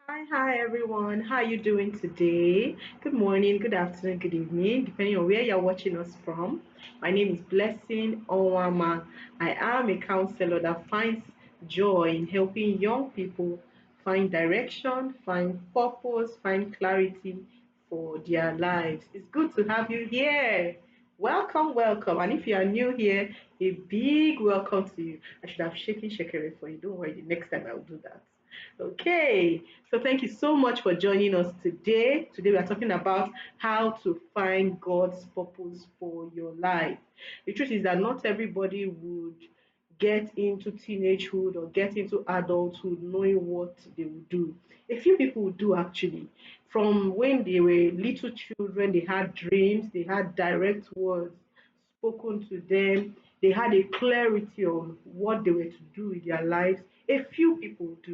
Hi everyone. How are you doing today? Good morning, good afternoon, good evening, depending on where you're watching us from. My name is Blessing Owama. I am a counselor that finds joy in helping young people find direction, find purpose, find clarity for their lives. It's good to have you here. Welcome, welcome. And if you are new here, a big welcome to you. I should have shaken shekere for you. Don't worry, the next time I'll do that. Okay, so thank you so much for joining us today. Today we are talking about how to find God's purpose for your life. The truth is that not everybody would get into teenagehood or get into adulthood knowing what they will do. A few people do actually. From when they were little children, they had dreams, they had direct words spoken to them, they had a clarity on what they were to do with their lives. A few people do.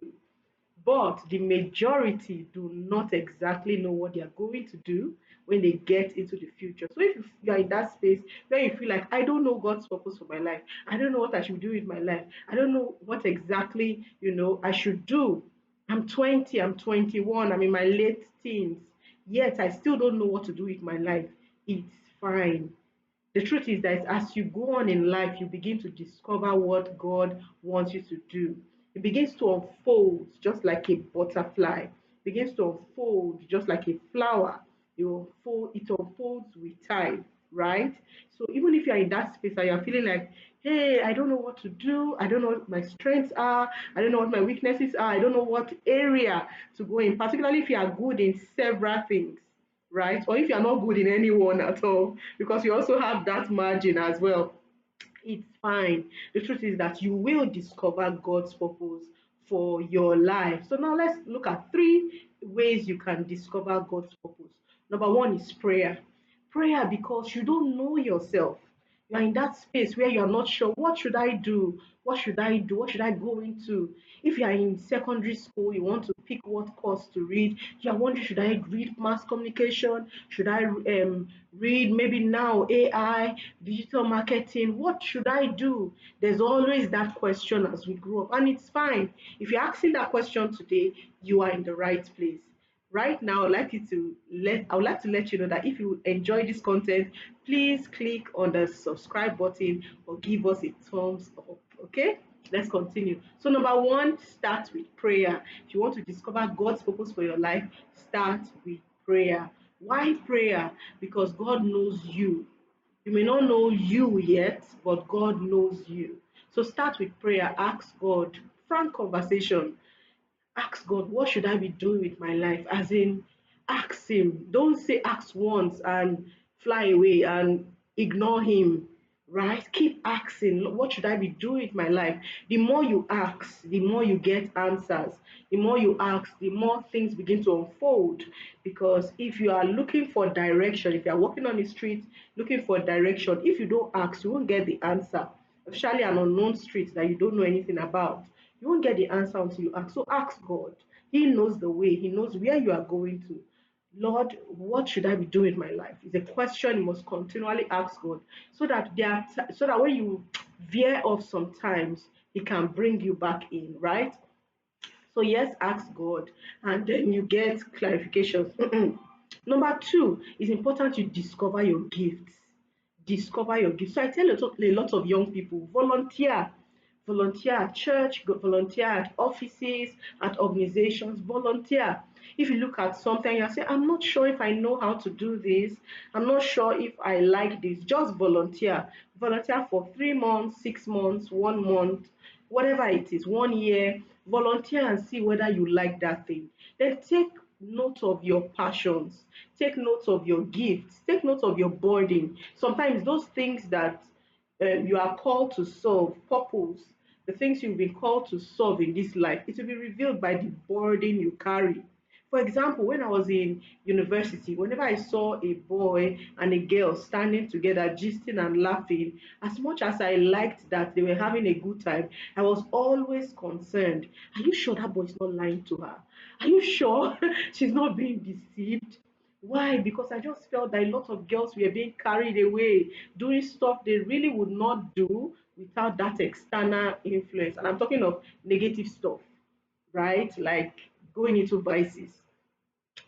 But the majority do not exactly know what they are going to do when they get into the future. So if you are in that space where you feel like, I don't know God's purpose for my life, I don't know what I should do with my life, I don't know what exactly, I should do. I'm 20, I'm 21, I'm in my late teens, yet I still don't know what to do with my life. It's fine. The truth is that as you go on in life, you begin to discover what God wants you to do. It begins to unfold just like a butterfly, it begins to unfold just like a flower. It unfolds with time, right? So even if you're in that space and you're feeling like, hey, I don't know what to do, I don't know what my strengths are, I don't know what my weaknesses are, I don't know what area to go in, particularly if you are good in several things, right? Or if you're not good in any one at all, because you also have that margin as well. It's fine. The truth is that you will discover God's purpose for your life. So now let's look at three ways you can discover God's purpose. Number one is prayer. Prayer because you don't know yourself. You are in that space where you're not sure, what should I do? What should I do? What should I go into? If you are in secondary school, you want to pick what course to read. You're wondering, should I read mass communication? Should I read maybe now AI, digital marketing? What should I do? There's always that question as we grow up, and it's fine. If you're asking that question today, you are in the right place. Right now, I would like to let you know that if you enjoy this content, please click on the subscribe button or give us a thumbs up. Okay, let's continue. So number one, start with prayer. If you want to discover God's purpose for your life, start with prayer. Why prayer? Because God knows you. You may not know you yet, but God knows you. So start with prayer. Ask God. Frank conversation. Ask God, what should I be doing with my life? As in, ask Him. Don't say ask once and fly away and ignore Him, right? Keep asking, what should I be doing with my life? The more you ask, the more you get answers. The more you ask, the more things begin to unfold. Because if you are looking for direction, if you are walking on the street looking for direction, if you don't ask, you won't get the answer. Especially an unknown street that you don't know anything about, you won't get the answer until you ask. So ask God. He knows the way, He knows where you are going to. Lord, what should I be doing in my life? It's a question you must continually ask God, so that so that when you veer off sometimes, He can bring you back in, right? So yes, ask God, and then you get clarifications. Number two, it's important you discover your gifts. Discover your gifts. So I tell a lot of young people, volunteer. Volunteer at church, volunteer at offices, at organizations, volunteer. If you look at something, you say, I'm not sure if I know how to do this. I'm not sure if I like this. Just volunteer. Volunteer for 3 months, 6 months, 1 month, whatever it is, 1 year. Volunteer and see whether you like that thing. Then take note of your passions, take note of your gifts, take note of your burden. Sometimes those things that you are called to solve, purpose, the things you've been called to solve in this life, it will be revealed by the burden you carry. For example, when I was in university, whenever I saw a boy and a girl standing together, gisting and laughing, as much as I liked that they were having a good time, I was always concerned. Are you sure that boy is not lying to her? Are you sure she's not being deceived? Why? Because I just felt that a lot of girls were being carried away, doing stuff they really would not do without that external influence. And I'm talking of negative stuff, right? Like going into vices.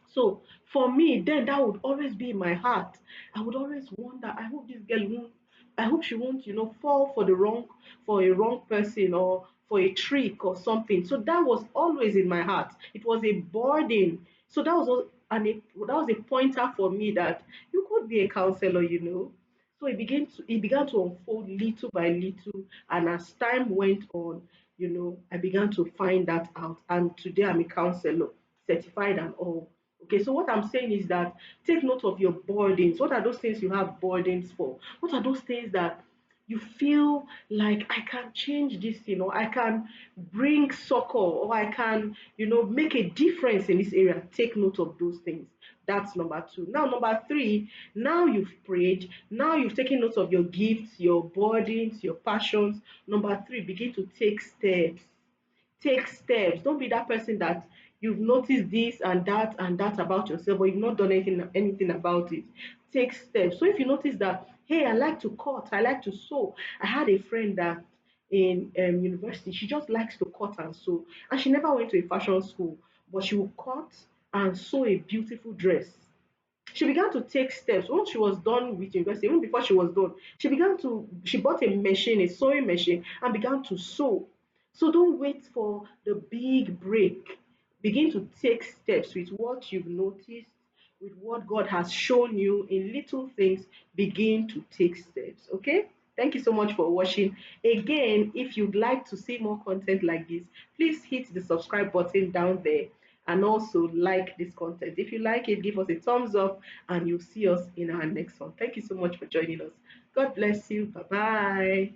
So for me, then that would always be in my heart. I would always wonder, I hope this girl won't, I hope she won't, fall for a wrong person or for a trick or something. So that was always in my heart. It was a burden. So that was a pointer for me that you could be a counselor. So it began to unfold little by little, and as time went on, I began to find that out. And today I'm a counselor, certified and all. Okay, so what I'm saying is that take note of your burdens. What are those things you have burdens for? What are those things that you feel like I can change this, I can bring succor, or I can, make a difference in this area. Take note of those things. That's number two. Now, number three, now you've prayed, now you've taken note of your gifts, your burdens, your passions. Number three, begin to take steps. Take steps. Don't be that person that you've noticed this and that about yourself, but you've not done anything about it. Take steps. So if you notice that, hey, I like to cut, I like to sew. I had a friend that in university, she just likes to cut and sew, and she never went to a fashion school, but she will cut and sew a beautiful dress. She began to take steps once she was done with university. Even before she was done, she bought a machine, a sewing machine, and began to sew. So don't wait for the big break. Begin to take steps with what you've noticed, with what God has shown you in little things. Begin to take steps. Okay, thank you so much for watching. Again, if you'd like to see more content like this, please hit the subscribe button down there, and also like this content. If you like it, give us a thumbs up, and you'll see us in our next one. Thank you so much for joining us. God bless you. Bye bye.